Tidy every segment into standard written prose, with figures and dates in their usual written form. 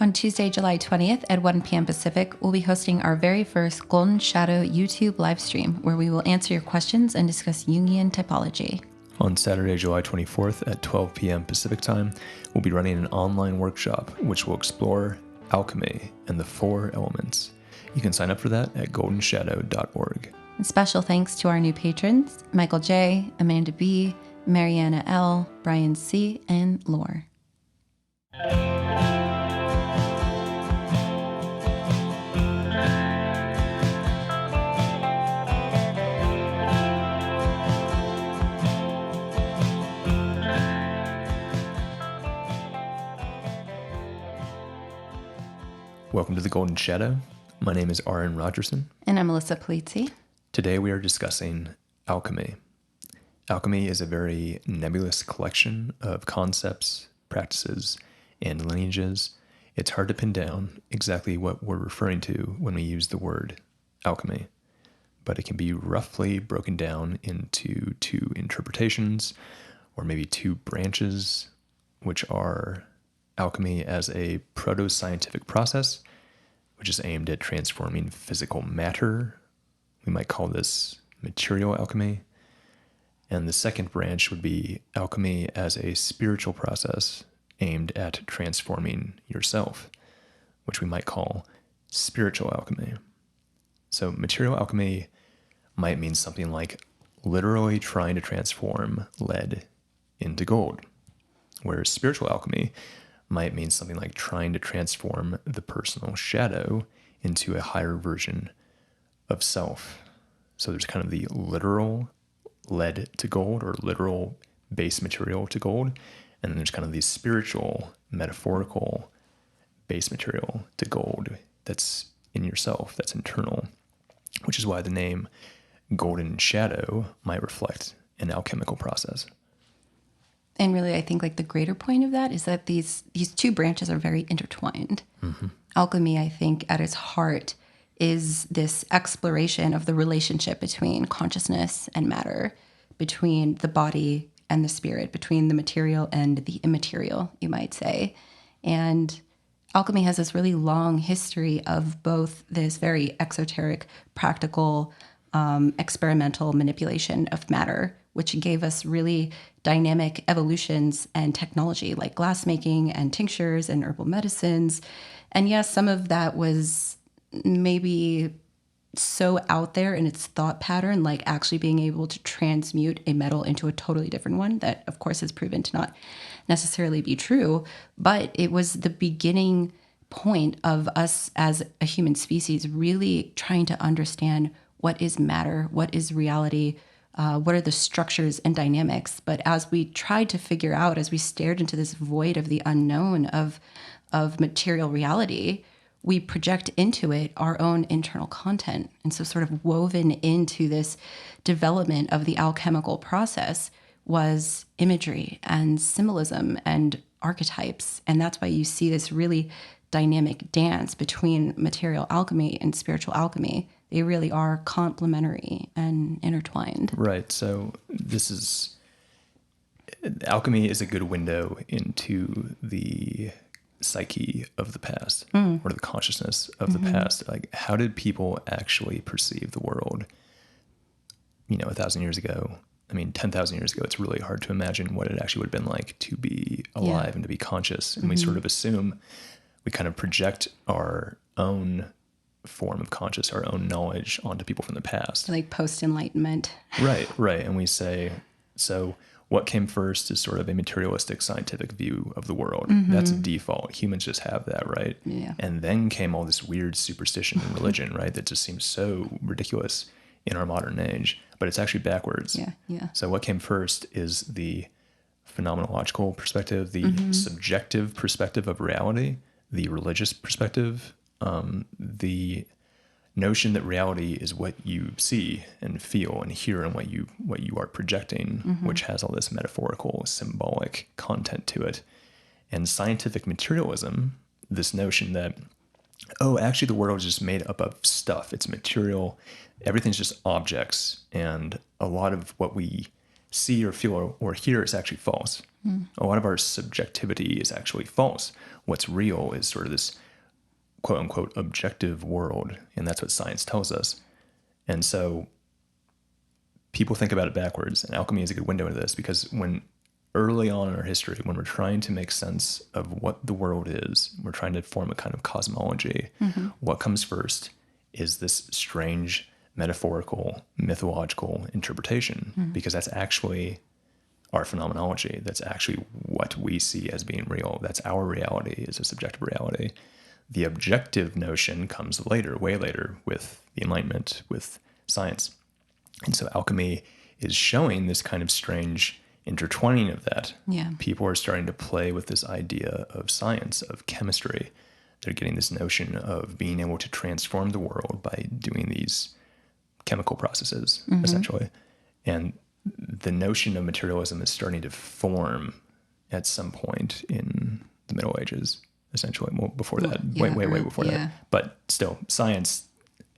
On Tuesday, July 20th at 1 p.m. Pacific, we'll be hosting our very first Golden Shadow YouTube live stream where we will answer your questions and discuss Jungian typology. On Saturday, July 24th at 12 p.m. Pacific time, we'll be running an online workshop which will explore alchemy and the 4 elements. You can sign up for that at goldenshadow.org. And special thanks to our new patrons, Michael J., Amanda B., Mariana L., Brian C., and Lore. Welcome to the Golden Shadow. My name is Arran Rogerson. And I'm Alyssa Polizzi. Today we are discussing alchemy. Alchemy is a very nebulous collection of concepts, practices, and lineages. It's hard to pin down exactly what we're referring to when we use the word alchemy, but it can be roughly broken down into 2 interpretations, or maybe 2 branches, which are alchemy as a proto-scientific process, which is aimed at transforming physical matter. We might call this material alchemy. And the second branch would be alchemy as a spiritual process aimed at transforming yourself, which we might call spiritual alchemy. So material alchemy might mean something like literally trying to transform lead into gold, whereas spiritual alchemy might mean something like trying to transform the personal shadow into a higher version of self. So there's kind of the literal lead to gold, or literal base material to gold, and then there's kind of the spiritual, metaphorical base material to gold that's in yourself, that's internal, which is why the name Golden Shadow might reflect an alchemical process. And really, I think like the greater point of that is that these 2 branches are very intertwined. Mm-hmm. Alchemy, I think, at its heart is this exploration of the relationship between consciousness and matter, between the body and the spirit, between the material and the immaterial, you might say. And alchemy has this really long history of both this very exoteric, practical, experimental manipulation of matter, which gave us really dynamic evolutions and technology like glassmaking and tinctures and herbal medicines. And yes, some of that was maybe so out there in its thought pattern, like actually being able to transmute a metal into a totally different one, that of course has proven to not necessarily be true. But it was the beginning point of us as a human species really trying to understand what is matter, what is reality, what are the structures and dynamics. But as we tried to figure out, as we stared into this void of the unknown of material reality, we project into it our own internal content. And so sort of woven into this development of the alchemical process was imagery and symbolism and archetypes. And that's why you see this really dynamic dance between material alchemy and spiritual alchemy. They really are complementary and intertwined. Right. So alchemy is a good window into the psyche of the past, or the consciousness of the past. Like, how did people actually perceive the world, 1,000 years ago? I mean, 10,000 years ago, it's really hard to imagine what it actually would have been like to be alive and to be conscious. And we sort of assume, we kind of project our own form of conscious, our own knowledge onto people from the past. Like post-enlightenment. Right. And we say, so what came first is sort of a materialistic scientific view of the world. That's a default. Humans just have that, right? Yeah. And then came all this weird superstition and religion, right? That just seems so ridiculous in our modern age, but it's actually backwards. Yeah. So what came first is the phenomenological perspective, the subjective perspective of reality, the religious perspective, the notion that reality is what you see and feel and hear and what you are projecting, which has all this metaphorical, symbolic content to it. And scientific materialism, this notion that, actually the world is just made up of stuff. It's material. Everything's just objects. And a lot of what we see or feel or hear is actually false. A lot of our subjectivity is actually false. What's real is sort of this quote unquote objective world, and that's what science tells us. And so people think about it backwards, and alchemy is a good window into this, because when early on in our history, when we're trying to make sense of what the world is, we're trying to form a kind of cosmology, what comes first is this strange metaphorical, mythological interpretation, because that's actually our phenomenology. That's actually what we see as being real. That's our reality, is a subjective reality. The objective notion comes later, way later, with the Enlightenment, with science. And so alchemy is showing this kind of strange intertwining of that. Yeah. People are starting to play with this idea of science, of chemistry. They're getting this notion of being able to transform the world by doing these chemical processes, essentially. And the notion of materialism is starting to form at some point in the Middle Ages, essentially. Well, before that, way before that. But still, science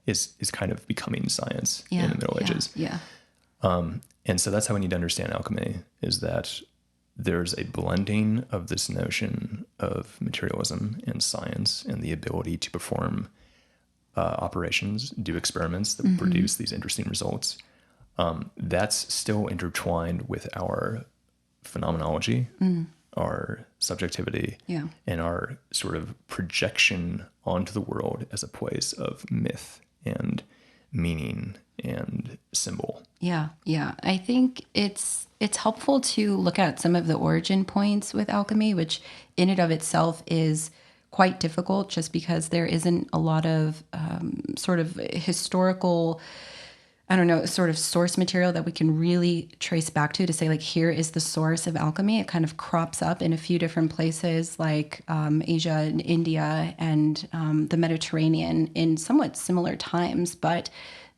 is kind of becoming science in the Middle Ages. Yeah. And so that's how we need to understand alchemy, is that there's a blending of this notion of materialism and science and the ability to perform operations, do experiments that produce these interesting results. That's still intertwined with our phenomenology, our subjectivity, and our sort of projection onto the world as a place of myth and meaning and symbol. Yeah. I think it's helpful to look at some of the origin points with alchemy, which in and of itself is quite difficult, just because there isn't a lot of sort of historical, sort of source material that we can really trace back to say, like, here is the source of alchemy. It kind of crops up in a few different places, like Asia and India and the Mediterranean in somewhat similar times. But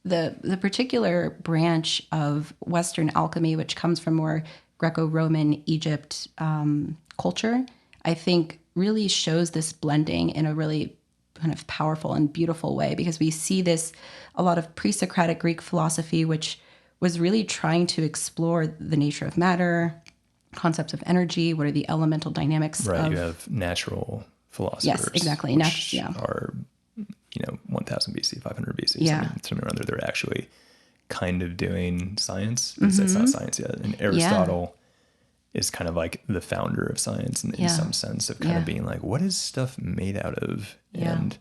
the particular branch of Western alchemy, which comes from more Greco-Roman Egypt culture, I think really shows this blending in a really kind of powerful and beautiful way, because we see this a lot of pre-Socratic Greek philosophy, which was really trying to explore the nature of matter, concepts of energy, what are the elemental dynamics. Right, you have natural philosophers. Yes, exactly. Which are 1000 BC, 500 BC, something around there. They're actually kind of doing science. It's not science yet. And Aristotle is kind of like the founder of science in some sense, of kind of being like, what is stuff made out of? And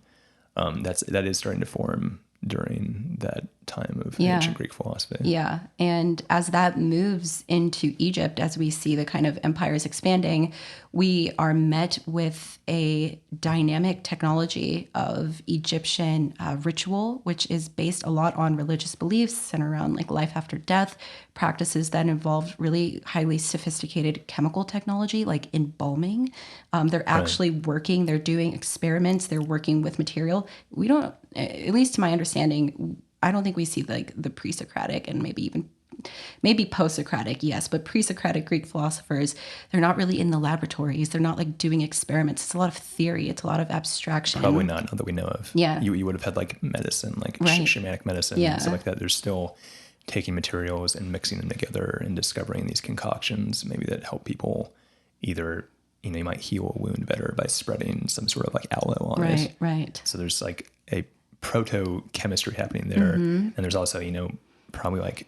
that is starting to form during that time of ancient Greek philosophy. Yeah. And as that moves into Egypt, as we see the kind of empires expanding, we are met with a dynamic technology of Egyptian ritual, which is based a lot on religious beliefs centered around like life after death, practices that involve really highly sophisticated chemical technology, like embalming. They're actually working, they're doing experiments, they're working with material. We don't, at least to my understanding, I don't think we see like the pre-Socratic and maybe post-Socratic, yes, but pre-Socratic Greek philosophers, they're not really in the laboratories. They're not like doing experiments. It's a lot of theory. It's a lot of abstraction. Probably not that we know of. Yeah. You would have had like medicine, like shamanic medicine and stuff like that. They're still taking materials and mixing them together and discovering these concoctions maybe that help people either, you might heal a wound better by spreading some sort of like aloe on it. Right. So there's like a proto-chemistry happening there. And there's also, probably like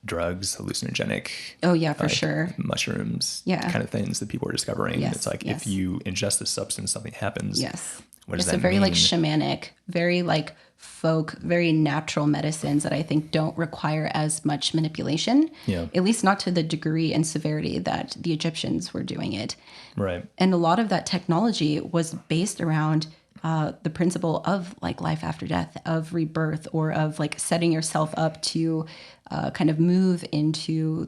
drugs, hallucinogenic. Oh yeah, for sure. Mushrooms, kind of things that people are discovering. Yes, it's like, if you ingest this substance, something happens. Yes. What does it's that a very mean? like shamanic, very like folk, very natural medicines that I think don't require as much manipulation. Yeah. At least not to the degree and severity that the Egyptians were doing it. Right. And a lot of that technology was based around the principle of like life after death, of rebirth, or of like setting yourself up to kind of move into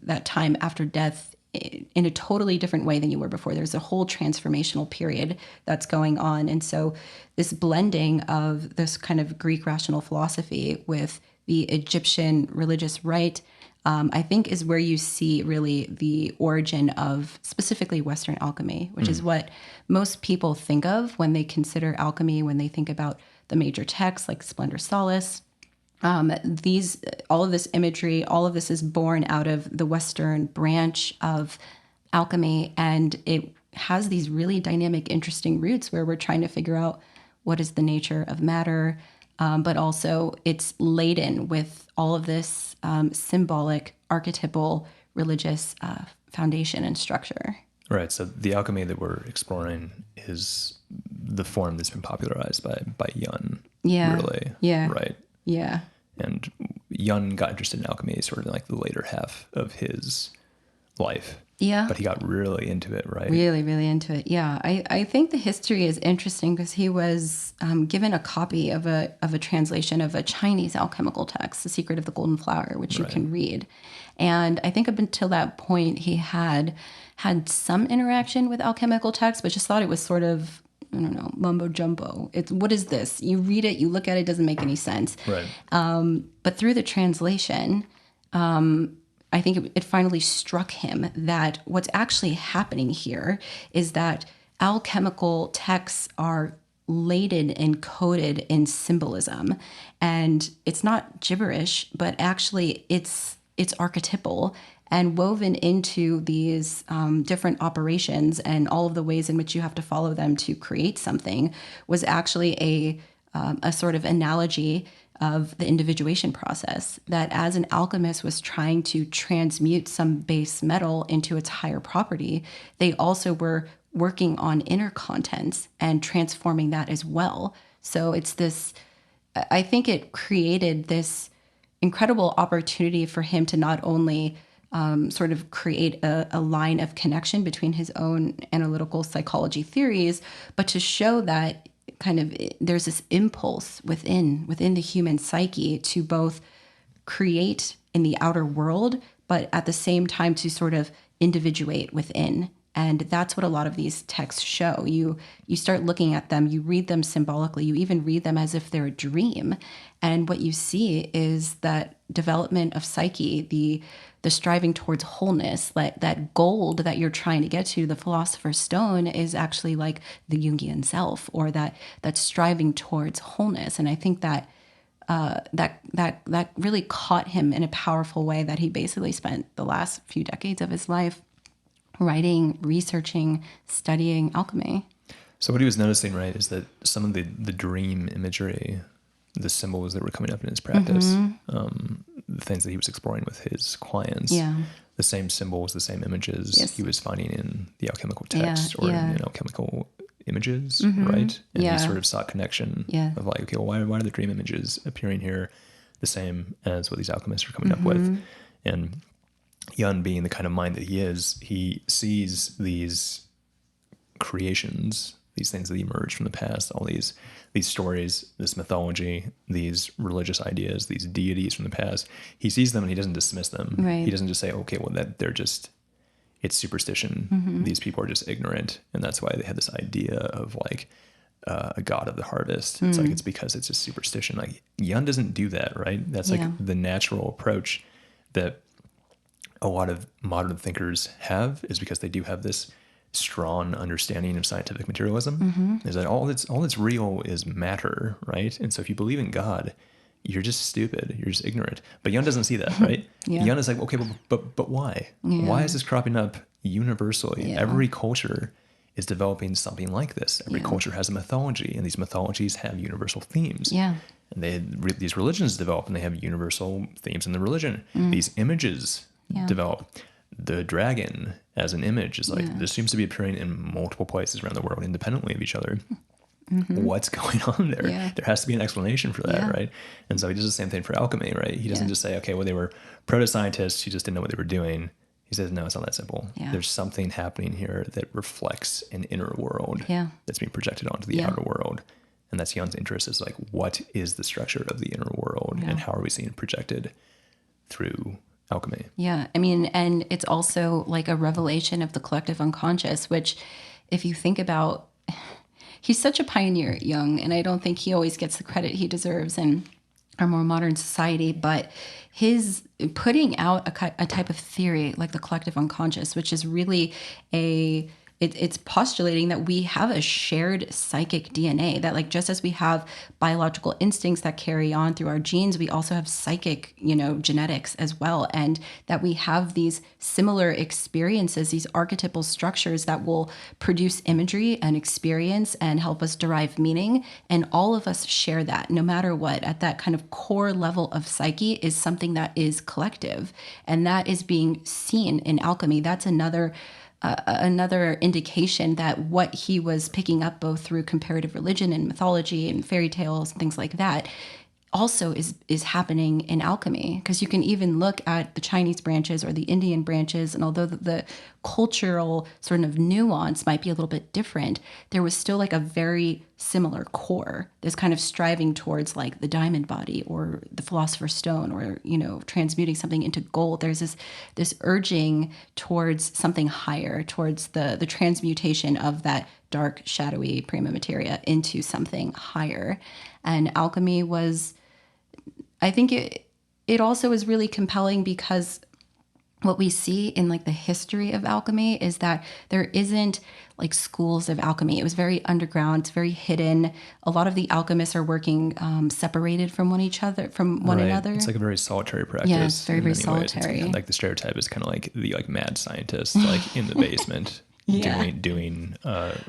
that time after death in a totally different way than you were before. There's a whole transformational period that's going on. And so this blending of this kind of Greek rational philosophy with the Egyptian religious rite, I think is where you see really the origin of specifically Western alchemy, which is what most people think of when they consider alchemy, when they think about the major texts like Splendor Solace. All of this imagery, all of this is born out of the Western branch of alchemy, and it has these really dynamic, interesting roots where we're trying to figure out what is the nature of matter, but also it's laden with all of this symbolic, archetypal, religious foundation and structure. Right. So the alchemy that we're exploring is the form that's been popularized by Yun. Yeah. Really. Yeah. Right. Yeah. And Yun got interested in alchemy sort of in like the later half of his life. Yeah. But he got really into it, right? Really, really into it. Yeah. I think the history is interesting because he was given a copy of a translation of a Chinese alchemical text, The Secret of the Golden Flower, which you can read. And I think up until that point, he had some interaction with alchemical texts, but just thought it was sort of, I don't know, mumbo jumbo. What is this? You read it, you look at it, it doesn't make any sense. Right. But through the translation, I think it finally struck him that what's actually happening here is that alchemical texts are laden and coded in symbolism. And it's not gibberish, but actually it's archetypal and woven into these different operations, and all of the ways in which you have to follow them to create something was actually a sort of analogy of the individuation process, that as an alchemist was trying to transmute some base metal into its higher property, they also were working on inner contents and transforming that as well. So it's this, I think it created this incredible opportunity for him to not only sort of create a line of connection between his own analytical psychology theories, but to show that kind of there's this impulse within the human psyche to both create in the outer world, but at the same time to sort of individuate within. And that's what a lot of these texts show. You start looking at them, you read them symbolically, you even read them as if they're a dream. And what you see is that development of psyche, the striving towards wholeness, that gold that you're trying to get to, the philosopher's stone, is actually like the Jungian self, or that striving towards wholeness. And I think that that really caught him in a powerful way, that he basically spent the last few decades of his life writing, researching, studying alchemy. So what he was noticing, right, is that some of the dream imagery, the symbols that were coming up in his practice, the things that he was exploring with his clients, the same symbols, the same images he was finding in the alchemical text or in alchemical images, right? And he sort of sought connection of like, okay, well, why are the dream images appearing here the same as what these alchemists are coming up with? And Yun, being the kind of mind that he is, he sees these creations, these things that emerge from the past, all these stories, this mythology, these religious ideas, these deities from the past. He sees them and he doesn't dismiss them. Right. He doesn't just say, okay, well, that they're just, it's superstition. These people are just ignorant. And that's why they had this idea of like a god of the harvest. It's like, it's because it's just superstition. Like Yun doesn't do that, right? That's like the natural approach that a lot of modern thinkers have, is because they do have this strong understanding of scientific materialism. Is that all that's real is matter, right? And so if you believe in God, you're just stupid, you're just ignorant. But Yun doesn't see that, right? Yun is like, okay, but why? Why is this cropping up universally? Every culture is developing something like this. Every culture has a mythology, and these mythologies have universal themes. And these religions develop, and they have universal themes in the religion. These images develop. The dragon as an image is like, this seems to be appearing in multiple places around the world independently of each other. What's going on there? There has to be an explanation for that, right? And so he does the same thing for alchemy, right? He doesn't just say, okay, well, they were proto-scientists who just didn't know what they were doing. He says, no, it's not that simple. There's something happening here that reflects an inner world that's being projected onto the outer world. And that's Yun's interest, is like, what is the structure of the inner world and how are we seeing it projected through alchemy? Yeah, I mean, and it's also like a revelation of the collective unconscious, which if you think about, he's such a pioneer, Jung, and I don't think he always gets the credit he deserves in our more modern society, but his putting out a type of theory like the collective unconscious, which is really a it's postulating that we have a shared psychic DNA, that like just as we have biological instincts that carry on through our genes, we also have psychic, genetics as well. And that we have these similar experiences, these archetypal structures that will produce imagery and experience and help us derive meaning. And all of us share that no matter what. At that kind of core level of psyche is something that is collective. And that is being seen in alchemy. That's another indication that what he was picking up both through comparative religion and mythology and fairy tales and things like that also is happening in alchemy. Because you can even look at the Chinese branches or the Indian branches, and although the cultural sort of nuance might be a little bit different, there was still like a very similar core. This kind of striving towards like the diamond body or the philosopher's stone, or transmuting something into gold. There's this urging towards something higher, towards the transmutation of that dark, shadowy prima materia into something higher. And alchemy was, I think it also is really compelling because what we see in like the history of alchemy is that there isn't like schools of alchemy. It was very underground. It's very hidden. A lot of the alchemists are working separated from one another. It's like a very solitary practice. Yeah, it's very, very solitary. Like the stereotype is kind of like the like mad scientist, like in the basement. Doing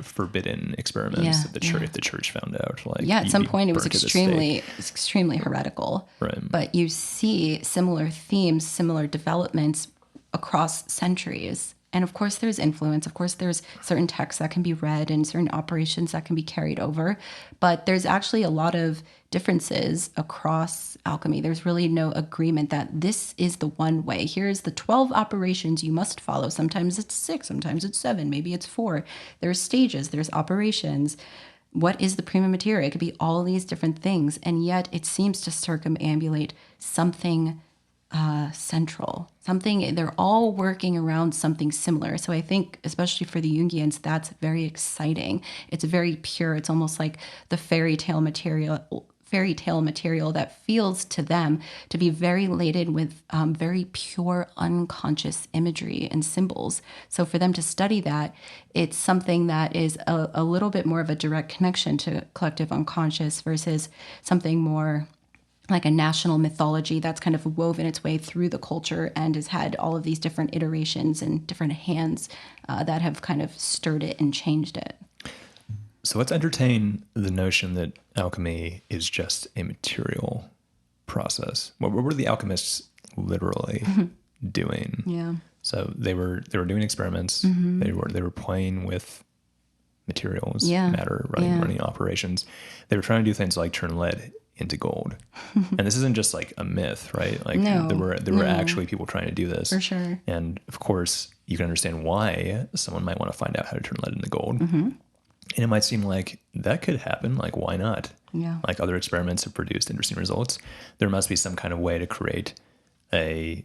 forbidden experiments that the church found out. Like at some point it was extremely heretical. Right. But you see similar themes, similar developments across centuries. And of course there's influence. Of course there's certain texts that can be read and certain operations that can be carried over. But there's actually a lot of differences across alchemy. There's really no agreement that this is the one way. Here's the 12 operations you must follow. Sometimes it's 6, sometimes it's 7, maybe it's 4. There's stages, there's operations. What is the prima materia? It could be all these different things. And yet it seems to circumambulate something central, something. They're all working around something similar. So I think, especially for the Jungians, that's very exciting. It's very pure. It's almost like the fairy tale material that feels to them to be very laden with very pure unconscious imagery and symbols. So for them to study that, it's something that is a little bit more of a direct connection to collective unconscious versus something more like a national mythology that's kind of woven its way through the culture and has had all of these different iterations and different hands that have kind of stirred it and changed it. So let's entertain the notion that alchemy is just a material process. What were the alchemists literally doing? Yeah. So they were doing experiments. They were playing with materials, matter, running operations. They were trying to do things like turn lead into gold. And this isn't just like a myth, right? Like there were actually people trying to do this. For sure. And of course, you can understand why someone might want to find out how to turn lead into gold. And it might seem like that could happen. Like, why not? Yeah. Like other experiments have produced interesting results. There must be some kind of way to create a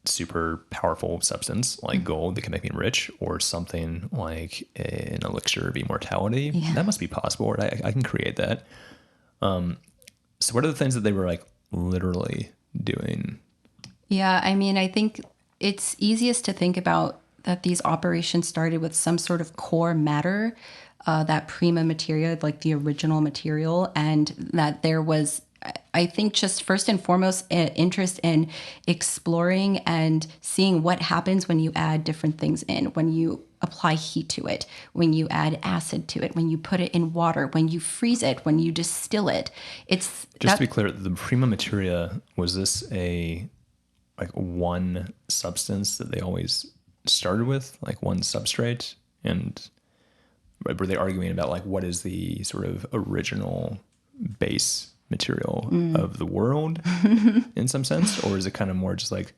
super powerful substance like gold that can make me rich, or something like an elixir of immortality. Yeah. That must be possible. Right? I can create that. So what are the things that they were like literally doing? Yeah, I mean, I think it's easiest to think about that these operations started with some sort of core matter, that prima materia, like the original material, and that there was, I think, just first and foremost, an interest in exploring and seeing what happens when you add different things in, when you apply heat to it, when you add acid to it, when you put it in water, when you freeze it, when you distill it. It's just to be clear, the prima materia, was this a like one substance that they always started with, like one substrate? And were they arguing about like what is the sort of original base material of the world in some sense? Or is it kind of more just like,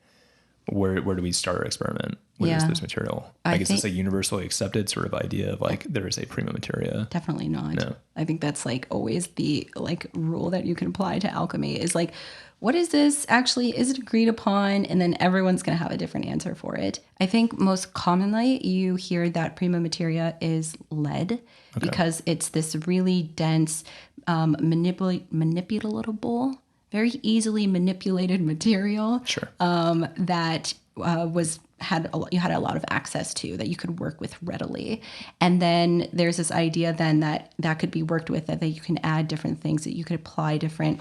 where do we start our experiment? What is this material? Like, is this a universally accepted sort of idea of like, there is a prima materia? Definitely not. No. I think that's like always the like rule that you can apply to alchemy is like, what is this actually? Is it agreed upon? And then everyone's going to have a different answer for it. I think most commonly you hear that prima materia is lead because it's this really dense, manipulatable, very easily manipulated material Sure. that was you had a lot of access to, that you could work with readily. And then there's this idea then that could be worked with, that you can add different things, that you could apply different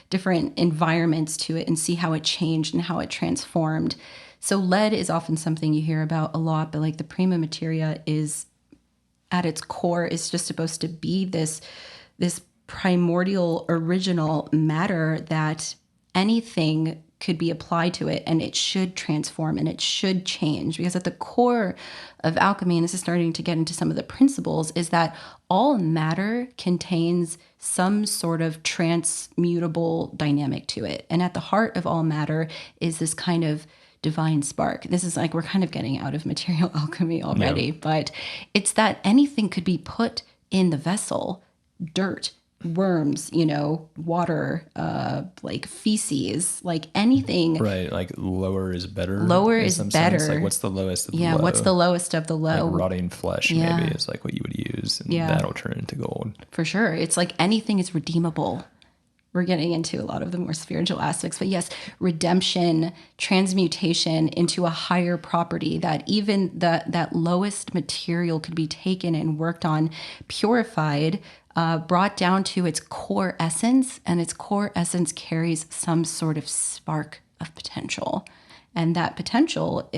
different environments to it and see how it changed and how it transformed. So lead is often something you hear about a lot, but like the Prima Materia is at its core is just supposed to be this primordial original matter that anything could be applied to it, and it should transform and it should change. Because at the core of alchemy, and this is starting to get into some of the principles, is that all matter contains some sort of transmutable dynamic to it. And at the heart of all matter is this kind of divine spark. This is like, we're kind of getting out of material alchemy already, but it's that anything could be put in the vessel: dirt, worms, water, like feces, like anything. Right, like lower is better. Lower is better. Sense. Like, what's the lowest of the low? Yeah, what's the lowest of the low? Like rotting flesh maybe is like what you would use, and that'll turn into gold. For sure. It's like anything is redeemable. We're getting into a lot of the more spiritual aspects, but yes, redemption, transmutation into a higher property, that even that lowest material could be taken and worked on, purified, brought down to its core essence, and its core essence carries some sort of spark of potential. And that potential,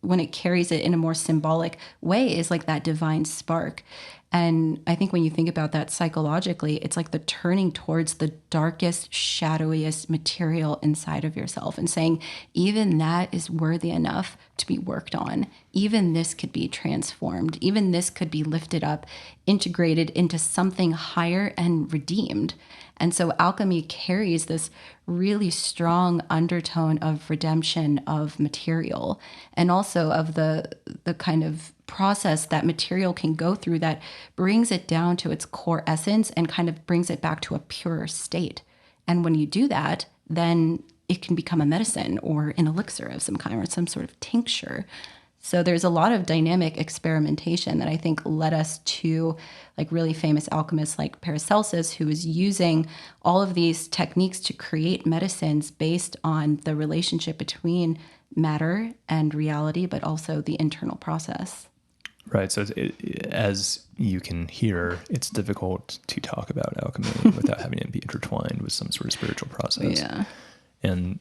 when it carries it in a more symbolic way, is like that divine spark. And I think when you think about that psychologically, it's like the turning towards the darkest, shadowiest material inside of yourself and saying, even that is worthy enough to be worked on. Even this could be transformed. Even this could be lifted up, integrated into something higher and redeemed. And so alchemy carries this really strong undertone of redemption of material, and also of the kind of process that material can go through that brings it down to its core essence and kind of brings it back to a purer state. And when you do that, then it can become a medicine or an elixir of some kind, or some sort of tincture. So there's a lot of dynamic experimentation that I think led us to like really famous alchemists like Paracelsus, who is using all of these techniques to create medicines based on the relationship between matter and reality, but also the internal process. Right. So as you can hear, it's difficult to talk about alchemy without having it be intertwined with some sort of spiritual process. Yeah. And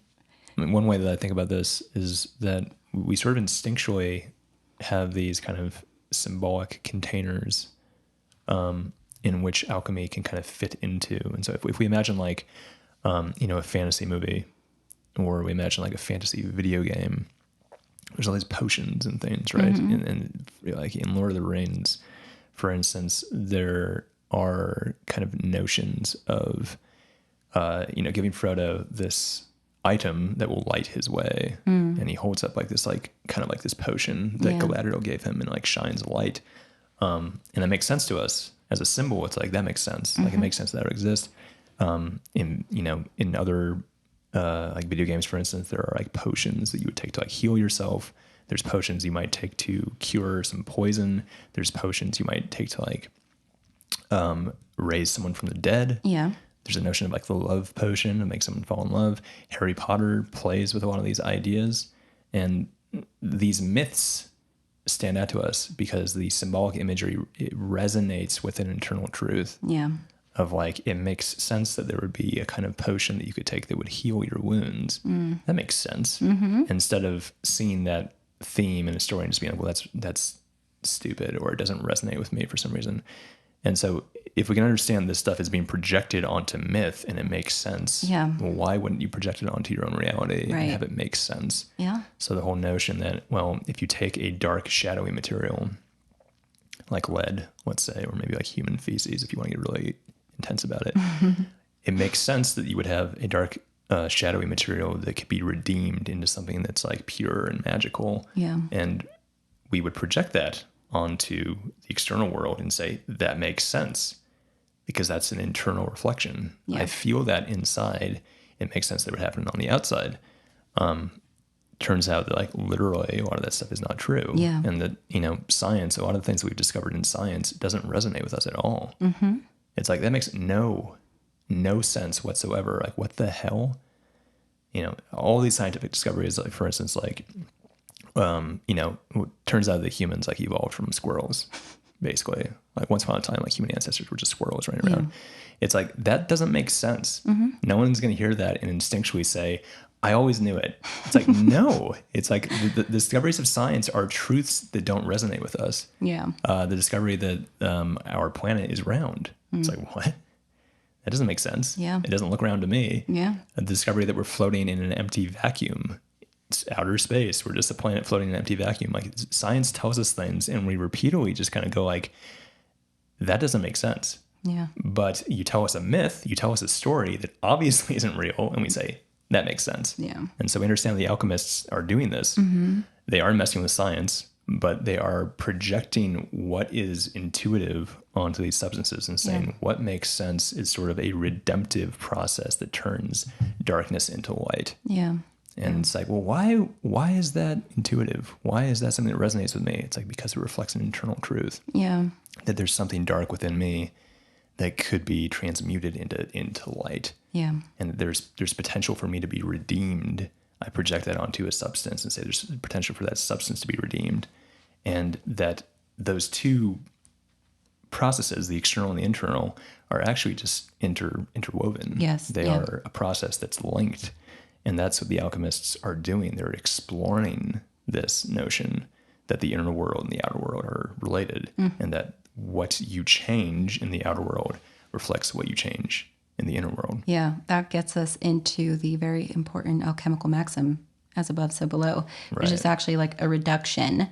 I mean, one way that I think about this is that we sort of instinctually have these kind of symbolic containers in which alchemy can kind of fit into. And so if we imagine like, a fantasy movie, or we imagine like a fantasy video game, there's all these potions and things, right? Mm-hmm. And like in Lord of the Rings, for instance, there are kind of notions of, giving Frodo this item that will light his way. And he holds up like this, like kind of like this potion that Galadriel gave him, and like shines light. And that makes sense to us as a symbol. It's like, that makes sense. Like it makes sense that it exists. In other like video games, for instance, there are like potions that you would take to like heal yourself. There's potions you might take to cure some poison. There's potions you might take to like raise someone from the dead. Yeah. There's a notion of like the love potion to make someone fall in love. Harry Potter plays with a lot of these ideas, and these myths stand out to us because the symbolic imagery, it resonates with an internal truth. Yeah. Of like, it makes sense that there would be a kind of potion that you could take that would heal your wounds. That makes sense. Mm-hmm. Instead of seeing that theme in a story and just being like, well, that's stupid, or it doesn't resonate with me for some reason. And so if we can understand this stuff is being projected onto myth and it makes sense, well, why wouldn't you project it onto your own reality and have it make sense? Yeah. So the whole notion that, well, if you take a dark, shadowy material like lead, let's say, or maybe like human feces, if you want to get really intense about it, it makes sense that you would have a dark, shadowy material that could be redeemed into something that's like pure and magical. Yeah. And we would project that onto the external world and say, that makes sense, because that's an internal reflection. I feel that inside. It makes sense that it would happen on the outside. Turns out that like literally a lot of that stuff is not true. Yeah. And that, science, a lot of the things that we've discovered in science doesn't resonate with us at all. It's like, that makes no sense whatsoever. Like, what the hell? all these scientific discoveries, like for instance, like, it turns out that humans like evolved from squirrels, basically. Like once upon a time, like human ancestors were just squirrels running around. It's like, that doesn't make sense. No one's going to hear that and instinctually say, I always knew it. It's like, no, it's like the discoveries of science are truths that don't resonate with us. Yeah. The discovery that our planet is round. It's like, what? That doesn't make sense. Yeah. It doesn't look round to me. Yeah. The discovery that we're floating in an empty vacuum. It's outer space. We're just a planet floating in an empty vacuum. Like, science tells us things, and we repeatedly just kind of go like, that doesn't make sense. Yeah. But you tell us a myth, you tell us a story that obviously isn't real, and we say, that makes sense. Yeah. And so we understand the alchemists are doing this. They are messing with science, but they are projecting what is intuitive onto these substances and saying what makes sense is sort of a redemptive process that turns darkness into light. Yeah. And it's like, well, why is that intuitive? Why is that something that resonates with me? It's like, because it reflects an internal truth. Yeah. That there's something dark within me that could be transmuted into light. Yeah. And there's potential for me to be redeemed. I project that onto a substance and say there's potential for that substance to be redeemed. And that those two processes, the external and the internal, are actually just interwoven. Yes. They are a process that's linked. And that's what the alchemists are doing. They're exploring this notion that the inner world and the outer world are related, and that what you change in the outer world reflects what you change in the inner world. Yeah, that gets us into the very important alchemical maxim, as above, so below, which is actually like a reduction.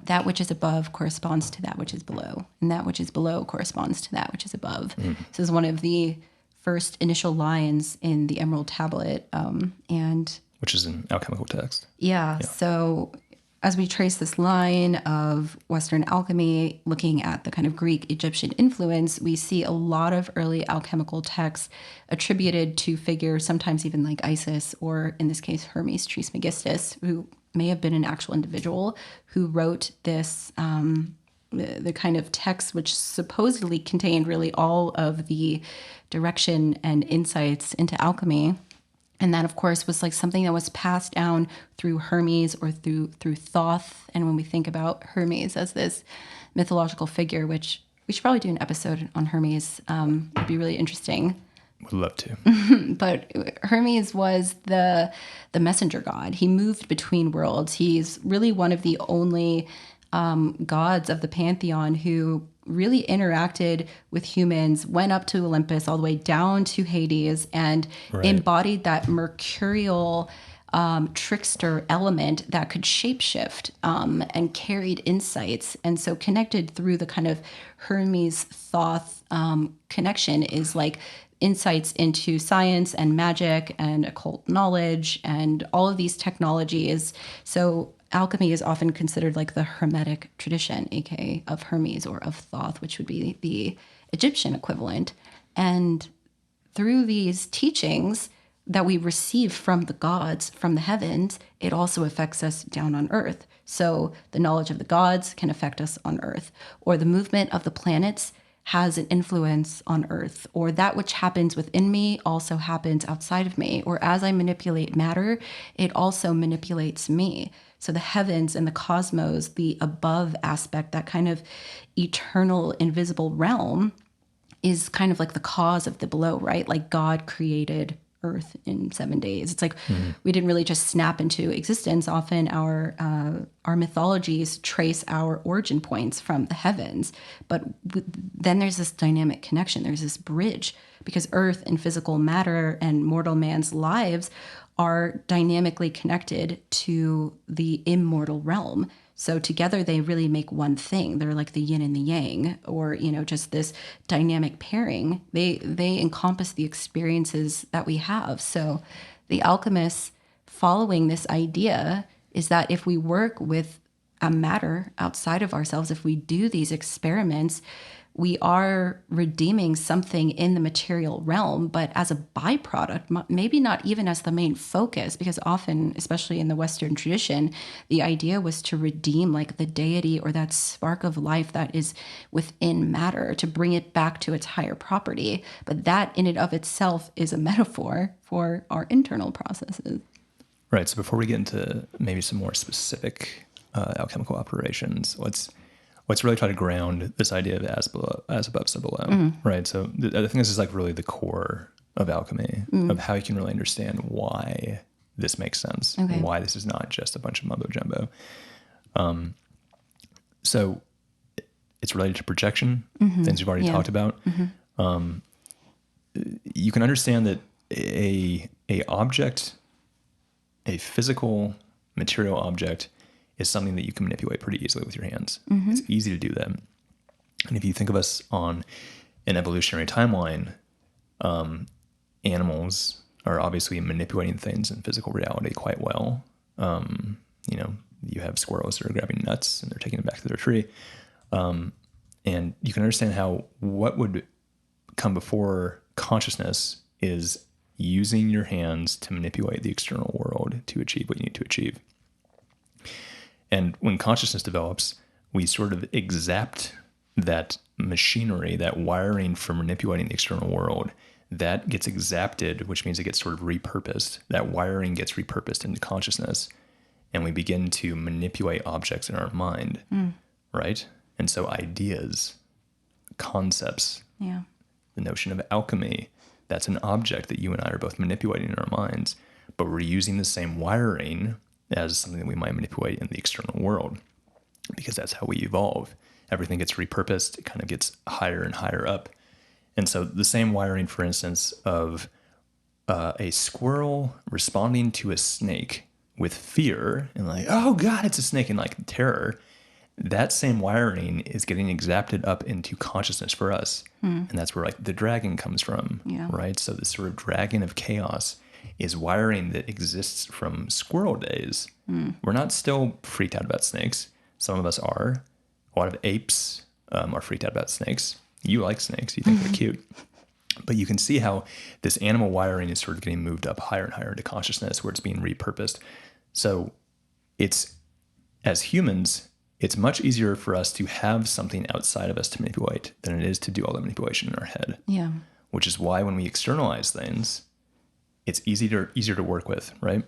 That which is above corresponds to that which is below, and that which is below corresponds to that which is above. This is one of the first initial lines in the Emerald Tablet, and which is an alchemical text. Yeah. So as we trace this line of Western alchemy, looking at the kind of Greek Egyptian influence, we see a lot of early alchemical texts attributed to figures, sometimes even like Isis, or in this case, Hermes Trismegistus, who may have been an actual individual who wrote this, the kind of text which supposedly contained really all of the direction and insights into alchemy. And that, of course, was like something that was passed down through Hermes or through Thoth. And when we think about Hermes as this mythological figure, which we should probably do an episode on Hermes, it'd be really interesting. Would love to. But Hermes was the messenger god. He moved between worlds. He's really one of the only gods of the pantheon who really interacted with humans, went up to Olympus, all the way down to Hades, and embodied that mercurial trickster element that could shapeshift and carried insights. And so connected through the kind of Hermes Thoth connection is like insights into science and magic and occult knowledge and all of these technologies. So alchemy is often considered like the Hermetic tradition, aka of Hermes or of Thoth, which would be the Egyptian equivalent. And through these teachings that we receive from the gods, from the heavens, it also affects us down on earth. So the knowledge of the gods can affect us on earth, or the movement of the planets has an influence on earth, or that which happens within me also happens outside of me, or as I manipulate matter, it also manipulates me. So the heavens and the cosmos, the above aspect, that kind of eternal, invisible realm is kind of like the cause of the below, right? Like God created earth in 7 days. It's like we didn't really just snap into existence. Often our mythologies trace our origin points from the heavens, but then there's this dynamic connection. There's this bridge, because earth and physical matter and mortal man's lives are dynamically connected to the immortal realm. So together they really make one thing. They're like the yin and the yang, or, just this dynamic pairing. They encompass the experiences that we have. So the alchemists, following this idea, is that if we work with a matter outside of ourselves, if we do these experiments, we are redeeming something in the material realm, but as a byproduct, maybe not even as the main focus, because often, especially in the Western tradition, the idea was to redeem like the deity or that spark of life that is within matter, to bring it back to its higher property. But that in and of itself is a metaphor for our internal processes. Right. So before we get into maybe some more specific alchemical operations, let's really try to ground this idea of as above, so below, right? So I think this is like really the core of alchemy, of how you can really understand why this makes sense, why this is not just a bunch of mumbo jumbo. So it's related to projection, things we've already talked about. You can understand that a object, a physical material object, is something that you can manipulate pretty easily with your hands. It's easy to do that. And if you think of us on an evolutionary timeline, animals are obviously manipulating things in physical reality quite well. You have squirrels that are grabbing nuts and they're taking them back to their tree. And you can understand how what would come before consciousness is using your hands to manipulate the external world to achieve what you need to achieve. And when consciousness develops, we sort of exact that machinery, that wiring for manipulating the external world, that gets exacted, which means it gets sort of repurposed. That wiring gets repurposed into consciousness, and we begin to manipulate objects in our mind, right? And so ideas, concepts, the notion of alchemy, that's an object that you and I are both manipulating in our minds, but we're using the same wiring as something that we might manipulate in the external world, because that's how we evolve. Everything gets repurposed, it kind of gets higher and higher up. And so the same wiring, for instance, of a squirrel responding to a snake with fear and like, oh God, it's a snake, and like terror, that same wiring is getting exacted up into consciousness for us. And that's where like the dragon comes from, right? So this sort of dragon of chaos is wiring that exists from squirrel days. We're not still freaked out about snakes. Some of us are. A lot of apes are freaked out about snakes. You like snakes. You think they're cute. But you can see how this animal wiring is sort of getting moved up higher and higher into consciousness where it's being repurposed. So it's, as humans, it's much easier for us to have something outside of us to manipulate than it is to do all the manipulation in our head. Yeah. Which is why when we externalize things, it's easier to work with, right?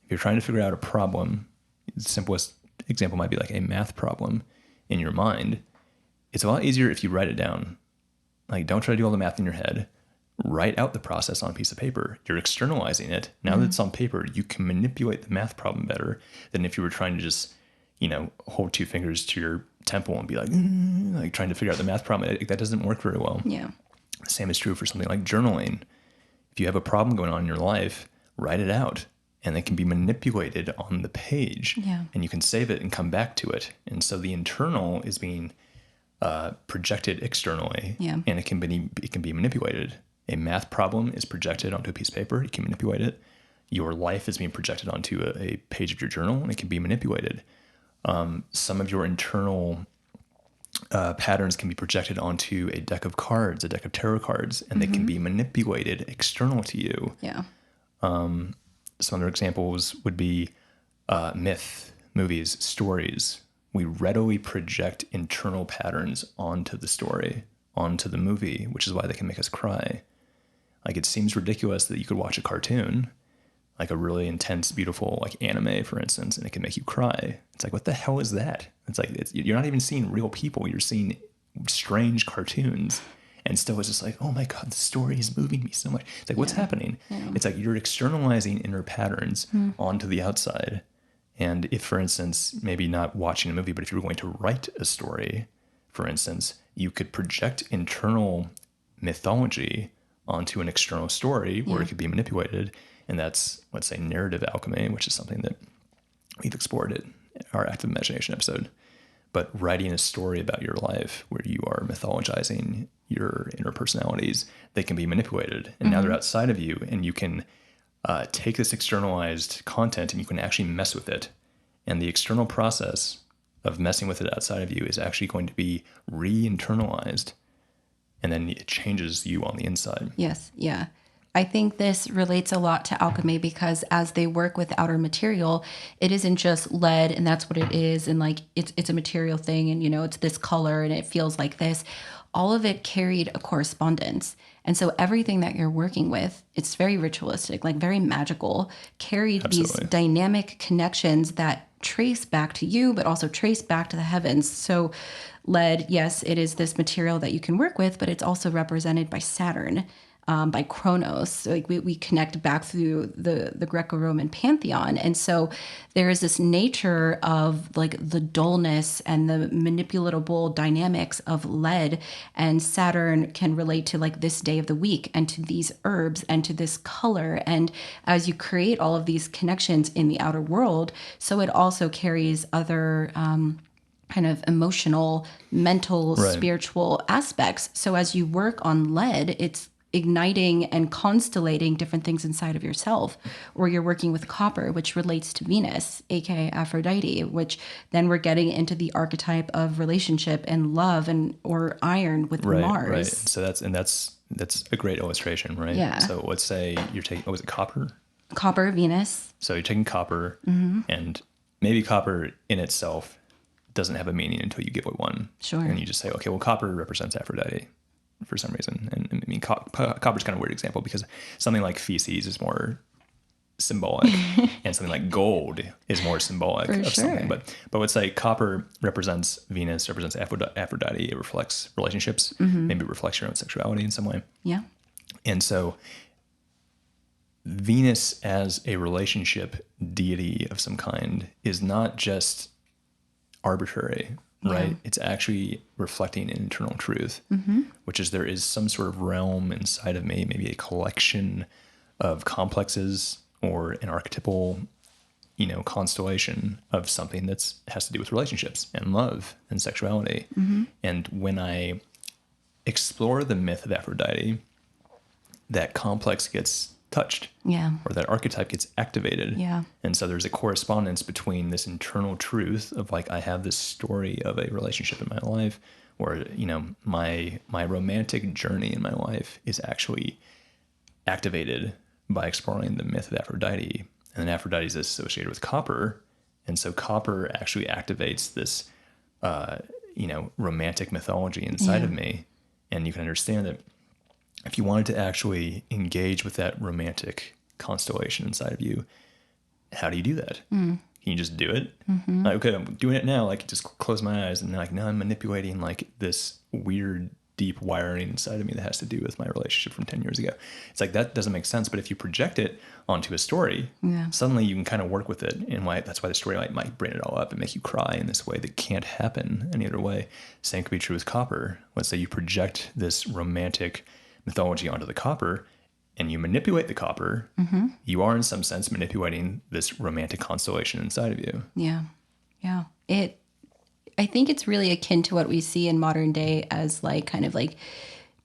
If you're trying to figure out a problem, the simplest example might be like a math problem in your mind. It's a lot easier if you write it down. Like, don't try to do all the math in your head. Write out the process on a piece of paper. You're externalizing it. Now that it's on paper, you can manipulate the math problem better than if you were trying to just, hold two fingers to your temple and be like trying to figure out the math problem. That doesn't work very well. Yeah. The same is true for something like journaling. If you have a problem going on in your life, write it out, and it can be manipulated on the page. Yeah. And you can save it and come back to it. And so the internal is being projected externally, and it can be manipulated. A math problem is projected onto a piece of paper. You can manipulate it. Your life is being projected onto a page of your journal, and it can be manipulated. Some of your internal patterns can be projected onto a deck of cards, a deck of tarot cards, and they can be manipulated external to you. Yeah. Some other examples would be myth, movies, stories. We readily project internal patterns onto the story, onto the movie, which is why they can make us cry. Like, it seems ridiculous that you could watch a cartoon, like a really intense, beautiful, like anime, for instance, and it can make you cry. It's like, what the hell is that? It's like, you're not even seeing real people. You're seeing strange cartoons. And still it's just like, oh my God, the story is moving me so much. It's like, what's happening? Yeah. It's like you're externalizing inner patterns onto the outside. And if, for instance, maybe not watching a movie, but if you were going to write a story, for instance, you could project internal mythology onto an external story where it could be manipulated. And that's, let's say, narrative alchemy, which is something that we've explored in our active imagination episode. But writing a story about your life where you are mythologizing your inner personalities, they can be manipulated. And now they're outside of you, and you can take this externalized content and you can actually mess with it. And the external process of messing with it outside of you is actually going to be re-internalized. and then it changes you on the inside. Yes. Yeah. I think this relates a lot to alchemy because as they work with outer material, it isn't just lead and that's what it is. And like, it's a material thing and, it's this color and it feels like this. All of it carried a correspondence. And so everything that you're working with, it's very ritualistic, like very magical, carried Absolutely. these dynamic connections that trace back to you, but also trace back to the heavens. So lead, yes, it is this material that you can work with, but it's also represented by Saturn, by Kronos. So, like we connect back through the Greco-Roman pantheon. And so there is this nature of like the dullness and the manipulatable dynamics of lead, and Saturn can relate to like this day of the week and to these herbs and to this color. And as you create all of these connections in the outer world, so it also carries other kind of emotional, mental, Right. spiritual aspects. So as you work on lead, it's igniting and constellating different things inside of yourself. Or you're working with copper, which relates to Venus, aka Aphrodite, which then we're getting into the archetype of relationship and love, and or iron with Mars. Right. So that's a great illustration, right? Yeah. So let's say you're taking, was it copper? Copper, Venus. So you're taking copper, and maybe copper in itself doesn't have a meaning until you give it one. Sure. And you just say, okay, well, copper represents Aphrodite for some reason. And I mean, copper's kind of a weird example because something like feces is more symbolic and something like gold is more symbolic For of sure. something. But let's say copper represents Venus, represents Aphrodite. It reflects relationships. Maybe it reflects your own sexuality in some way. Yeah. And so Venus as a relationship deity of some kind is not just arbitrary, right? It's actually reflecting an internal truth, which is there is some sort of realm inside of me, maybe a collection of complexes or an archetypal, constellation of something that has to do with relationships and love and sexuality. And when I explore the myth of Aphrodite, that complex gets touched. Yeah. Or that archetype gets activated. Yeah. And so there's a correspondence between this internal truth of like, I have this story of a relationship in my life, or, my romantic journey in my life is actually activated by exploring the myth of Aphrodite. And then Aphrodite is associated with copper. And so copper actually activates this, romantic mythology inside of me. And you can understand that if you wanted to actually engage with that romantic constellation inside of you, how do you do that? Can you just do it? Like, okay, I'm doing it now. Like, just close my eyes, and like now I'm manipulating like this weird, deep wiring inside of me that has to do with my relationship from 10 years ago. It's like that doesn't make sense. But if you project it onto a story, suddenly you can kind of work with it, and that's why the story might bring it all up and make you cry in this way that can't happen any other way. Same could be true with copper. Let's say you project this romantic mythology onto the copper and you manipulate the copper, you are in some sense manipulating this romantic constellation inside of you. Yeah. Yeah. I think it's really akin to what we see in modern day as like kind of like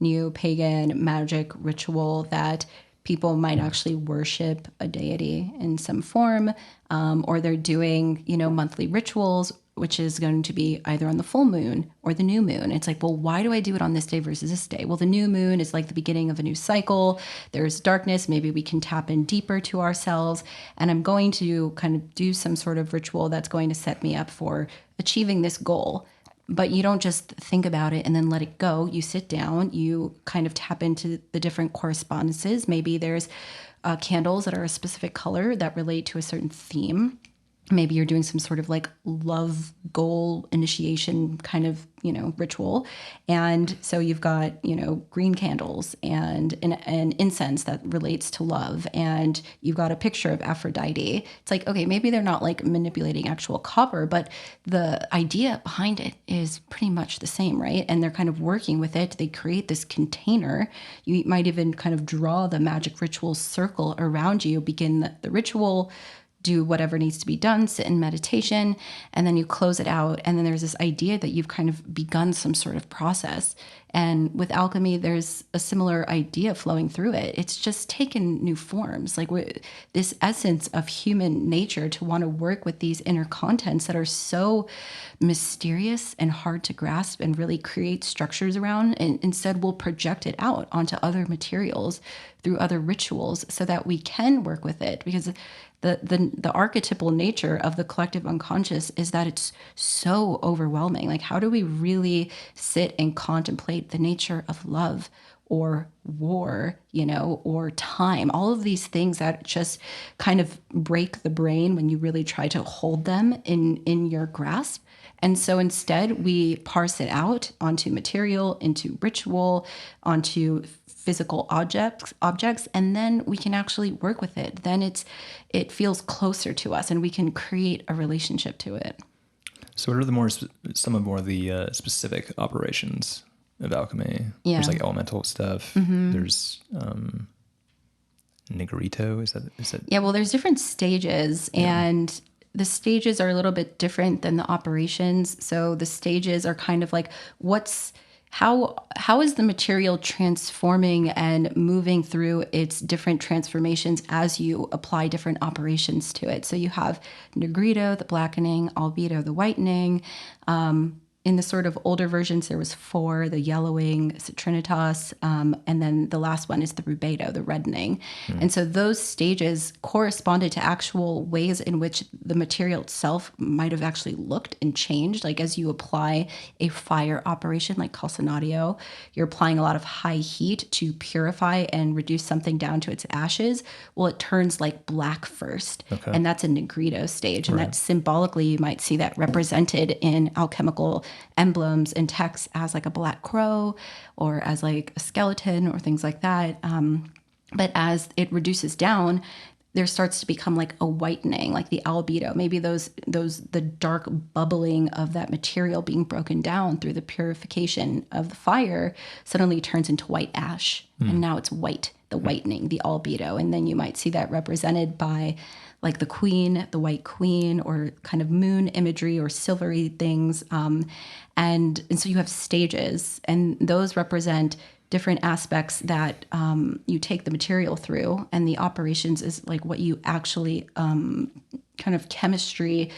neo-pagan magic ritual that people might actually worship a deity in some form, or they're doing, monthly rituals, which is going to be either on the full moon or the new moon. It's like, well, why do I do it on this day versus this day? Well, the new moon is like the beginning of a new cycle. There's darkness. Maybe we can tap in deeper to ourselves. And I'm going to kind of do some sort of ritual that's going to set me up for achieving this goal. But you don't just think about it and then let it go. You sit down, you kind of tap into the different correspondences. Maybe there's candles that are a specific color that relate to a certain theme. Maybe you're doing some sort of like love goal initiation kind of, ritual. And so you've got, green candles and an incense that relates to love. And you've got a picture of Aphrodite. It's like, okay, maybe they're not like manipulating actual copper, but the idea behind it is pretty much the same, right? And they're kind of working with it. They create this container. You might even kind of draw the magic ritual circle around you, begin the ritual, do whatever needs to be done, sit in meditation, and then you close it out. And then there's this idea that you've kind of begun some sort of process. And with alchemy, there's a similar idea flowing through it. It's just taken new forms, like this essence of human nature to want to work with these inner contents that are so mysterious and hard to grasp and really create structures around. And instead, we'll project it out onto other materials through other rituals so that we can work with it. Because the archetypal nature of the collective unconscious is that it's so overwhelming. Like, how do we really sit and contemplate the nature of love or war, or time? All of these things that just kind of break the brain when you really try to hold them in your grasp. And so instead, we parse it out onto material, into ritual, onto physical objects, and then we can actually work with it. Then it feels closer to us, and we can create a relationship to it. So, what are some of the specific operations of alchemy? Yeah. There's like elemental stuff. Mm-hmm. There's negrito. Is that? Yeah. Well, there's different stages, and the stages are a little bit different than the operations. So the stages are kind of like how is the material transforming and moving through its different transformations as you apply different operations to it. So you have negrito, the blackening, albedo, the whitening. In the sort of older versions, there was 4, the yellowing, citrinitas, and then the last one is the rubedo, the reddening. And so those stages corresponded to actual ways in which the material itself might have actually looked and changed. Like as you apply a fire operation like calcinadio, you're applying a lot of high heat to purify and reduce something down to its ashes. Well, it turns like black first, and that's a negrito stage. And that symbolically, you might see that represented in alchemical emblems and texts as like a black crow or as like a skeleton or things like that. But as it reduces down, there starts to become like a whitening, like the albedo. Maybe the dark bubbling of that material being broken down through the purification of the fire suddenly turns into white ash. And now it's white, the whitening, the albedo. And then you might see that represented by like the queen, the white queen, or kind of moon imagery or silvery things. And so you have stages, and those represent different aspects that you take the material through, and the operations is like what you actually kind of chemistry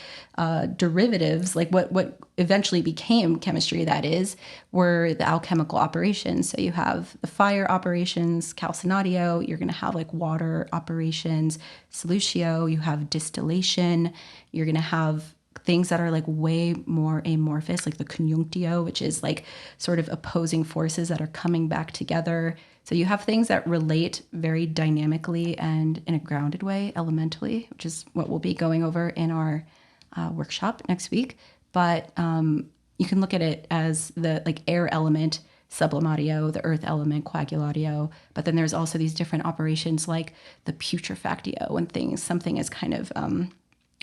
derivatives, like what eventually became chemistry, that is, were the alchemical operations. So you have the fire operations, calcinadio, you're going to have like water operations, solutio, you have distillation, you're going to have things that are like way more amorphous, like the conjunctio, which is like sort of opposing forces that are coming back together. So you have things that relate very dynamically and in a grounded way, elementally, which is what we'll be going over in our workshop next week. But you can look at it as the like air element, sublimatio, the earth element, coagulatio. But then there's also these different operations like the putrefactio, when something is kind of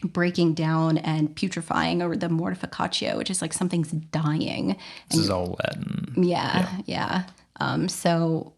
breaking down and putrefying, or the mortificatio, which is like something's dying. This is all Latin. Yeah. So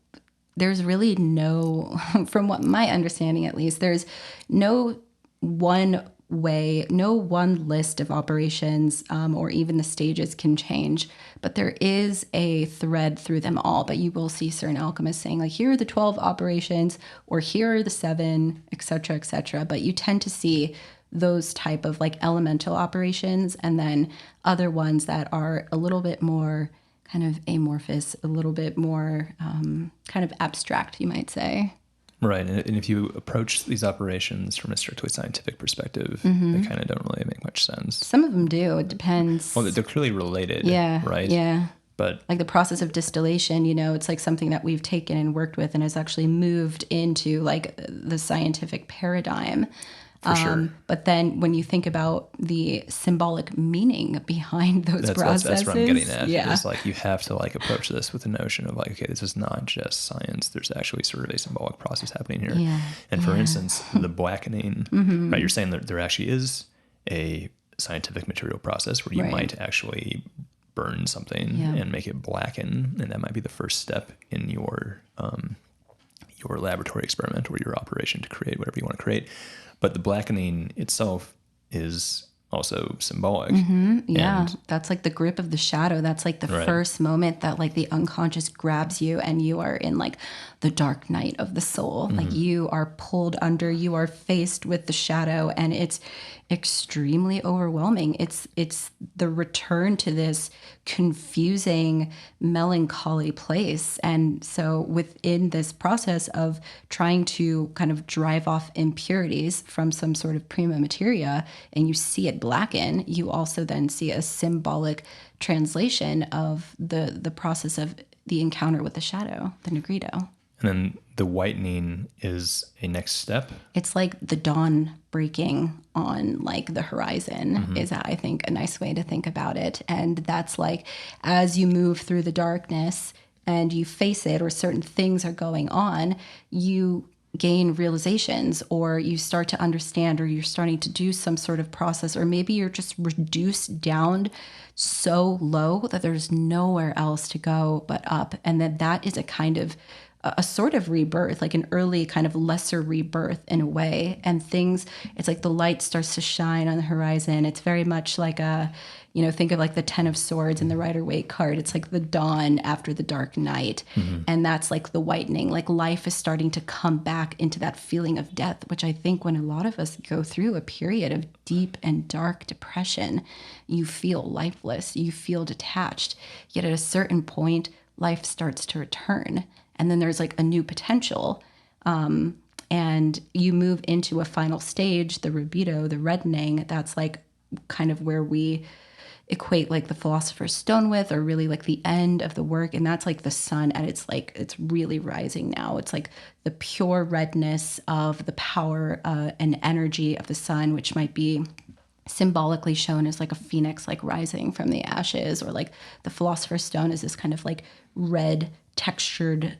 there's really no, from what my understanding at least, there's no one way, no one list of operations, or even the stages can change, but there is a thread through them all. But you will see certain alchemists saying like, here are the 12 operations, or here are the 7, etc., etc. But you tend to see those type of like elemental operations, and then other ones that are a little bit more kind of amorphous, a little bit more kind of abstract, you might say. Right. And if you approach these operations from a strictly scientific perspective, they kind of don't really make much sense. Some of them do. It depends. Well, they're clearly related. Yeah. Right. Yeah. But like the process of distillation, it's like something that we've taken and worked with and has actually moved into like the scientific paradigm. For sure. But then when you think about the symbolic meaning behind those processes. That's what I'm getting at. Yeah. It's like you have to like approach this with the notion of like, okay, this is not just science. There's actually sort of a symbolic process happening here. Yeah. And for instance, the blackening, right? You're saying that there actually is a scientific material process where you might actually burn something and make it blacken. And that might be the first step in your your laboratory experiment or your operation to create whatever you want to create. But the blackening itself is also symbolic. Yeah, And that's like the grip of the shadow. That's like the Right. first moment that like the unconscious grabs you and you are in like the dark night of the soul. Like you are pulled under, you are faced with the shadow, and it's extremely overwhelming. It's the return to this confusing, melancholy place. And so within this process of trying to kind of drive off impurities from some sort of prima materia, and you see it blacken, you also then see a symbolic translation of the process of the encounter with the shadow, the negrito. And then the whitening is a next step. It's like the dawn breaking on like the horizon is, I think, a nice way to think about it. And that's like as you move through the darkness and you face it, or certain things are going on, you gain realizations, or you start to understand, or you're starting to do some sort of process, or maybe you're just reduced down so low that there's nowhere else to go but up. And that is a kind of a sort of rebirth, like an early kind of lesser rebirth in a way. And things, it's like the light starts to shine on the horizon. It's very much like a, think of like the 10 of Swords in the Rider-Waite card. It's like the dawn after the dark night. And that's like the whitening, like life is starting to come back into that feeling of death, which I think when a lot of us go through a period of deep and dark depression, you feel lifeless, you feel detached. Yet at a certain point, life starts to return. And then there's like a new potential. And you move into a final stage, the rubido, the reddening. That's like kind of where we equate like the Philosopher's Stone with, or really like the end of the work. And that's like the sun at its like, it's really rising now. It's like the pure redness of the power and energy of the sun, which might be symbolically shown as like a phoenix, like rising from the ashes, or like the Philosopher's Stone is this kind of like red textured,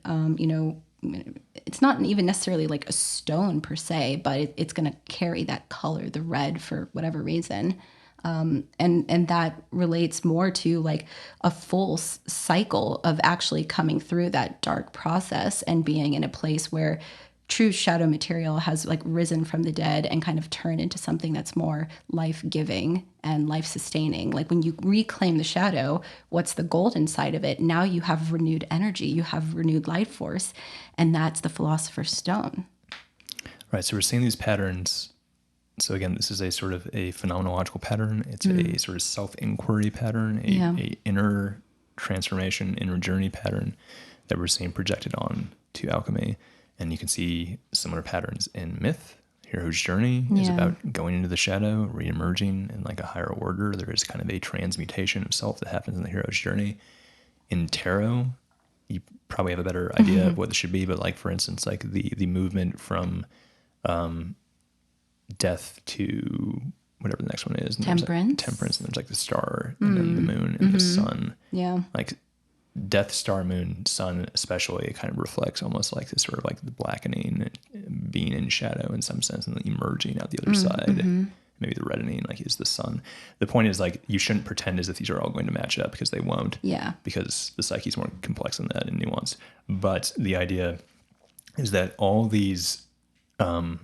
it's not even necessarily like a stone per se, but it's going to carry that color, the red, for whatever reason. And that relates more to like a full cycle of actually coming through that dark process and being in a place where true shadow material has like risen from the dead and kind of turned into something that's more life-giving and life-sustaining. Like when you reclaim the shadow, what's the gold inside of it? Now you have renewed energy, you have renewed life force, and that's the Philosopher's Stone. Right. So we're seeing these patterns. So again, this is a sort of a phenomenological pattern. It's a sort of self-inquiry pattern, a inner transformation, inner journey pattern that we're seeing projected on to alchemy. And you can see similar patterns in myth. Hero's journey is about going into the shadow, re-emerging in like a higher order. There is kind of a transmutation of self that happens in the hero's journey. In tarot, you probably have a better idea of what this should be, but like for instance, like the movement from death to whatever the next one is. And temperance, and there's like the star, and then the moon and the sun. Yeah. Like death, star, moon, sun especially, it kind of reflects almost like this sort of like the blackening, being in shadow in some sense, and then emerging out the other side. Maybe the reddening like is the sun. The point is like you shouldn't pretend as if these are all going to match up, because they won't. Yeah. Because the psyche is more complex than that and nuanced. But the idea is that all these, the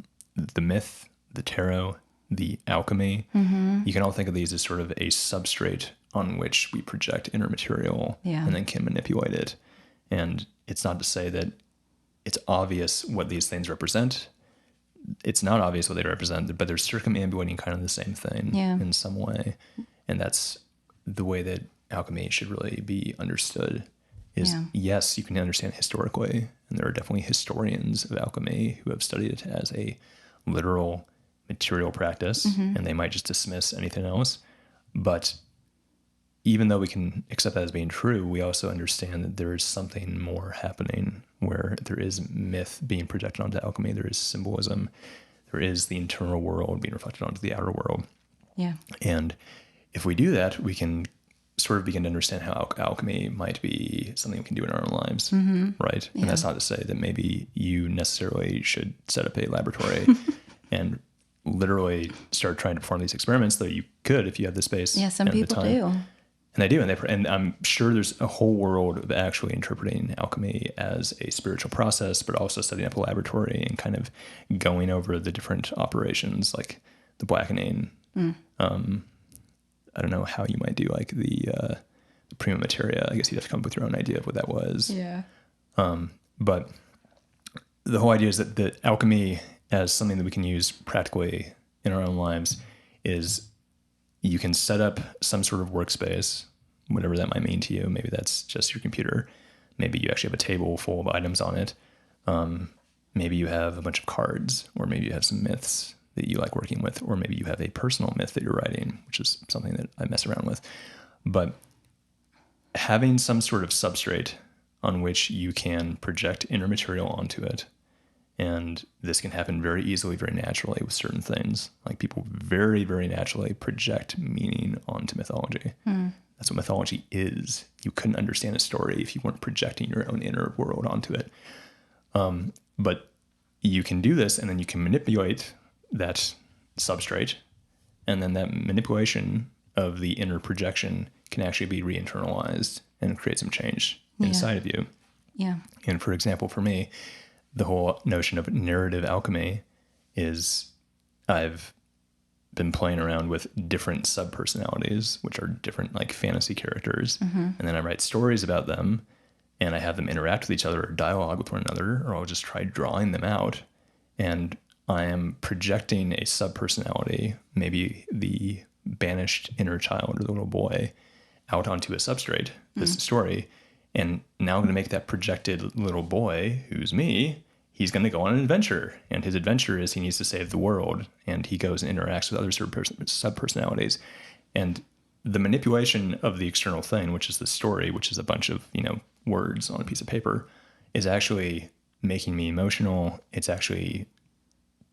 myth, the tarot, the alchemy, you can all think of these as sort of a substrate on which we project inner material and then can manipulate it. And it's not to say that it's obvious what these things represent. It's not obvious what they represent, but they're circumambulating kind of the same thing in some way. And that's the way that alchemy should really be understood. Is yes, you can understand historically, and there are definitely historians of alchemy who have studied it as a literal material practice, and they might just dismiss anything else. But even though we can accept that as being true, we also understand that there is something more happening, where there is myth being projected onto alchemy, there is symbolism, there is the internal world being reflected onto the outer world. Yeah. And if we do that, we can sort of begin to understand how alchemy might be something we can do in our own lives, right? And that's not to say that maybe you necessarily should set up a laboratory and literally start trying to perform these experiments, though you could if you have the space. Yeah, some people do. And they do, and I'm sure there's a whole world of actually interpreting alchemy as a spiritual process, but also setting up a laboratory and kind of going over the different operations, like the blackening. I don't know how you might do like the Prima Materia. I guess you'd have to come up with your own idea of what that was. Yeah. But the whole idea is that the alchemy as something that we can use practically in our own lives is you can set up some sort of workspace, whatever that might mean to you. Maybe that's just your computer. Maybe you actually have a table full of items on it. Maybe you have a bunch of cards, or maybe you have some myths that you like working with, or maybe you have a personal myth that you're writing, which is something that I mess around with. But having some sort of substrate on which you can project inner material onto it, and this can happen very easily, very naturally with certain things. Like people very, very naturally project meaning onto mythology. That's what mythology is. You couldn't understand a story if you weren't projecting your own inner world onto it. But you can do this, and then you can manipulate that substrate, and then that manipulation of the inner projection can actually be re-internalized and create some change inside of you. Yeah. And for example, for me, the whole notion of narrative alchemy is I've been playing around with different sub-personalities, which are different like fantasy characters. And then I write stories about them, and I have them interact with each other or dialogue with one another, or I'll just try drawing them out. And I am projecting a sub-personality, maybe the banished inner child or the little boy, out onto a substrate, this story. And now I'm going to make that projected little boy, who's me, he's going to go on an adventure. And his adventure is he needs to save the world. And he goes and interacts with other sub-personalities. And the manipulation of the external thing, which is the story, which is a bunch of, words on a piece of paper, is actually making me emotional. It's actually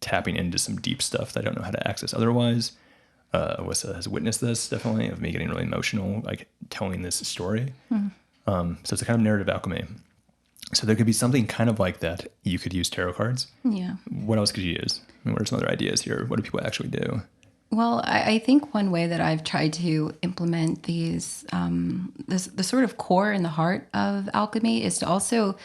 tapping into some deep stuff that I don't know how to access otherwise. Alyssa has witnessed this, definitely, of me getting really emotional, like telling this story. So it's a kind of narrative alchemy. So there could be something kind of like that. You could use tarot cards. Yeah. What else could you use? What are some other ideas here? What do people actually do? Well, I think one way that I've tried to implement these, the sort of core and the heart of alchemy is to also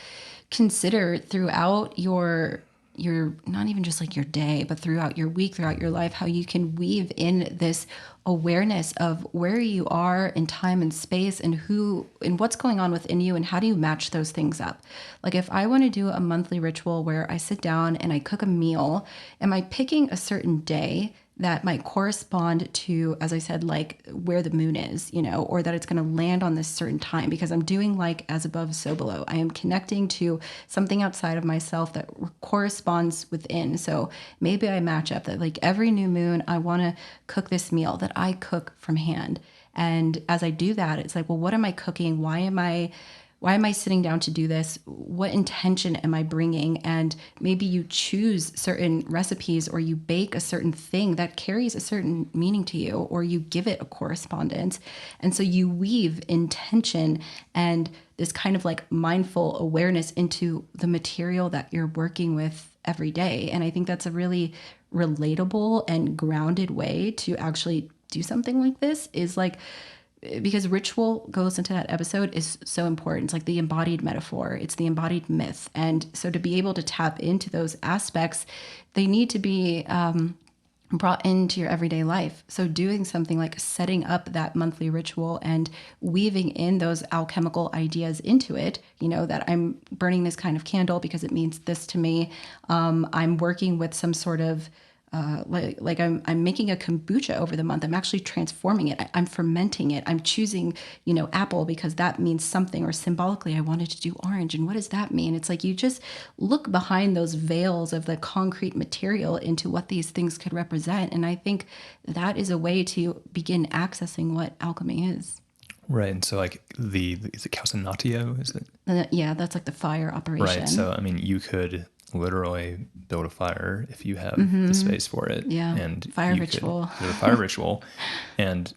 consider throughout your not even just like your day, but throughout your week, throughout your life, how you can weave in this awareness of where you are in time and space, and who and what's going on within you, and how do you match those things up. Like if I want to do a monthly ritual where I sit down and I cook a meal, am I picking a certain day that might correspond to, as I said, like where the moon is, or that it's going to land on this certain time, because I'm doing like as above, so below. I am connecting to something outside of myself that corresponds within. So maybe I match up that like every new moon, I want to cook this meal that I cook from hand. And as I do that, it's like, well, what am I cooking? Why am I sitting down to do this? What intention am I bringing? And maybe you choose certain recipes, or you bake a certain thing that carries a certain meaning to you, or you give it a correspondence. And so you weave intention and this kind of like mindful awareness into the material that you're working with every day. And I think that's a really relatable and grounded way to actually do something like this, is like, because ritual goes into that episode is so important. It's like the embodied metaphor. It's the embodied myth. And so to be able to tap into those aspects, they need to be brought into your everyday life. So doing something like setting up that monthly ritual and weaving in those alchemical ideas into it, that I'm burning this kind of candle because it means this to me. I'm working with some sort of like I'm making a kombucha over the month. I'm actually transforming it. I'm fermenting it. I'm choosing, apple because that means something, or symbolically I wanted to do orange. And what does that mean? It's like you just look behind those veils of the concrete material into what these things could represent. And I think that is a way to begin accessing what alchemy is. Right. And so like is it calcinatio? Is it? Yeah, that's like the fire operation. Right. So, you could literally build a fire if you have the space for it. Yeah. And fire ritual. Could do a fire ritual. And,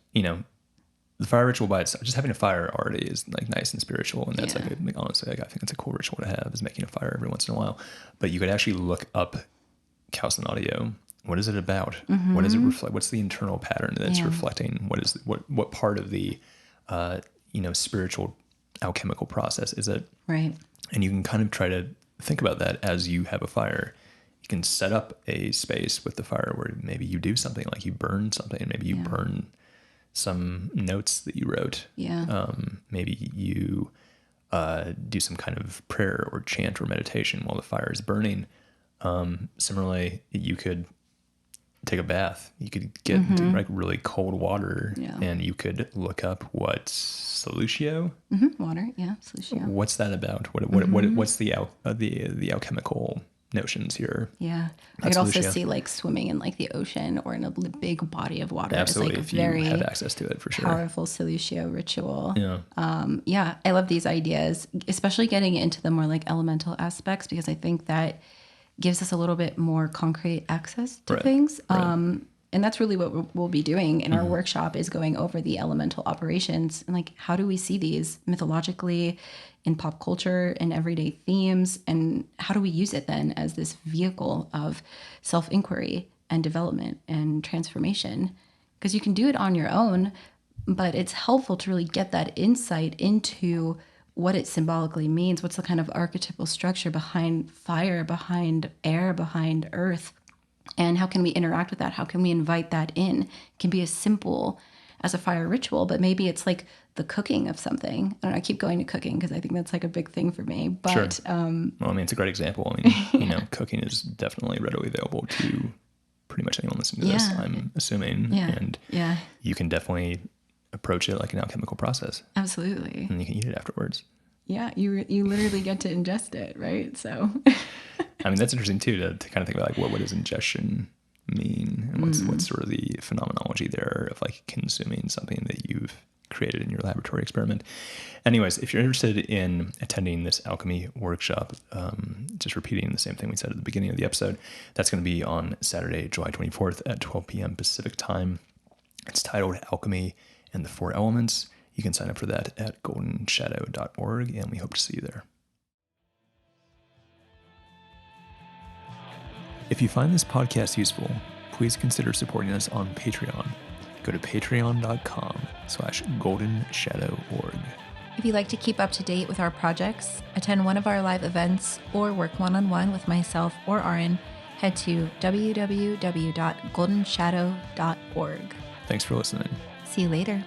the fire ritual by itself, just having a fire already is like nice and spiritual. And that's honestly, I think it's a cool ritual to have, is making a fire every once in a while. But you could actually look up calcinatio. What is it about? What does it reflect? What's the internal pattern that's reflecting? What part of the spiritual alchemical process is it? Right. And you can kind of try to think about that as you have a fire. You can set up a space with the fire where maybe you do something like you burn something, maybe you burn some notes that you wrote. Yeah. Maybe you do some kind of prayer or chant or meditation while the fire is burning. Similarly, you could take a bath. You could get into like really cold water, and you could look up what's solutio. Water, solutio. What's that about? What's the alchemical notions here? Yeah, I could also see like swimming in like the ocean or in a big body of water. Absolutely, it's like if very you have access to it, for sure. Powerful solutio ritual. Yeah. I love these ideas, especially getting into the more like elemental aspects, because I think that gives us a little bit more concrete access to things. And that's really what we'll be doing in our workshop, is going over the elemental operations and like, how do we see these mythologically in pop culture and everyday themes? And how do we use it then as this vehicle of self-inquiry and development and transformation? Because you can do it on your own, but it's helpful to really get that insight into what it symbolically means. What's the kind of archetypal structure behind fire, behind air, behind earth? And how can we interact with that? How can we invite that in? It can be as simple as a fire ritual, but maybe it's like the cooking of something. I don't know, I keep going to cooking because I think that's like a big thing for me. But sure. Well, I mean, it's a great example. I mean, cooking is definitely readily available to pretty much anyone listening to this, I'm assuming. And you can definitely approach it like an alchemical process. Absolutely. And you can eat it afterwards. Yeah, you literally get to ingest it, right? So, I mean, that's interesting too, to kind of think about like what does ingestion mean, and what's sort of the phenomenology there of like consuming something that you've created in your laboratory experiment. Anyways, if you're interested in attending this alchemy workshop, just repeating the same thing we said at the beginning of the episode, that's going to be on Saturday, July 24th at 12 p.m. Pacific time. It's titled Alchemy and the Four Elements. You can sign up for that at goldenshadow.org, and we hope to see you there. If you find this podcast useful, please consider supporting us on Patreon. Go to patreon.com/goldenshadow.org. If you'd like to keep up to date with our projects, attend one of our live events, or work one-on-one with myself or Arran, head to www.goldenshadow.org. Thanks for listening. See you later.